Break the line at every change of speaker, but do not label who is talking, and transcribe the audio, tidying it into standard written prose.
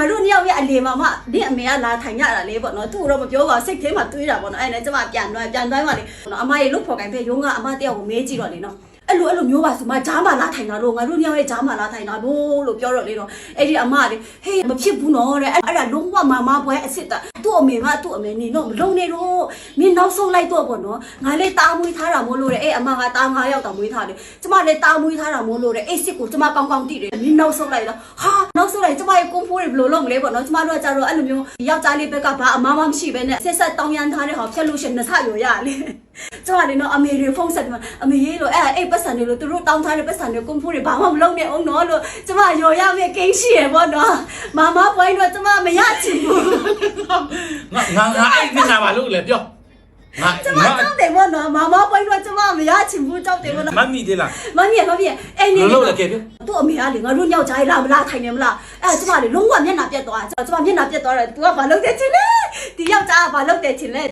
ငါတို့နှစ်ယောက်ရဲ့အလေမှာဒီအမေကလာထိုင်ရတာလေပေါ့နော်သူ့တော့မပြောပါစိတ်ထဲမှာတွေးတာပေါ့နော်အဲ့နဲ့ကျမပြန်သွားပါလေအမရေလုတ်ဖော်ကိုင်ဖဲရုံးကအမတယောက်ကိုမေးကြည့်တော့လေနော်အဲ့လိုမျိုးပါဆိုမှဂျားမာလာထိုင်တာလို့ငါတို့နှစ်ယောက်ရဲ့ဂျားမာလာထိုင်တာလို့ပြောတော့လေတော့အဲ့ဒီအမလေဟေးမဖြစ်ဘူးနော်တဲ့အဲ့ဒါလုံးဝမမပွဲအစ်စ်တာသူ့အမေကသူ့အမေနေတော့မလုံးနေတော့မင်းနောက်ဆုံးလိုက်တော့ပေါ့နော်ငါလေးတားမွေးထားတာမို့လို့တဲ့အဲ့အမကတား9ယောက်တောင်မွေးထားတယ်ကျမလည်းတားမွေးထားတာမို့လို့တဲ့အဲ့စစ်ကိုကျမကောင်းတိတယ်မင်းနောက်ဆုံးလိုက်တော့ဟာနောက်ဆုံးလိုက်ကျမရဲ့ကွန်ဖိုးတွေဘယ်လိုလုပ်မလဲပေါ့နော်ကျမတို့ကကြတော့အဲ့လိုမျိုးယောက်ျားလေးဘက်ကဘာအမမရှိပဲနဲ့ဆက်တောင်းရမ်းထားတဲ့ဟောဖြတ်လို့ရှင်နှစ်ဆရောရလေကျမလည်းနော်အမေတွေဖုန်းဆက်တယ်အမေရေလို့အဲ့ပတ်စံတွေလို့သူတို့တောင်းထားတဲ့ပတ်စံတွေကွန်ဖိုးတွေဘာမှမလုပ်နဲ့အောင်နော်လို့ကျမရောရမယ့်ကိန်းရှိရပေါ့နော်မမပွိုင်းတော့ကျမမရချင်ဘူး
ငါအဲ့ဒီငါဘာလို့လဲပြော
ကျမကြောက်တယ်ပေါ့နော်မမပွိုင်းတော့ကျမမရချင်ဘူးကြောက်တယ်ပေါ့နော်
မမီသေးလား
မမီအဲ့နေ
လို့လည်းကဲပြော
သူ့အမေကလေငါတို့ညောက်ကြားလာမလားထိုင်နေမလားအဲ့ကျမလေလုံးဝမျက်နှာပြတ်သွားကျမမျက်နှာပြတ်သွားတယ် तू ကဘာလုပ်တယ်ချင်လဲဒီယောက်ျားကဘာလုပ်တယ်ချင်လဲ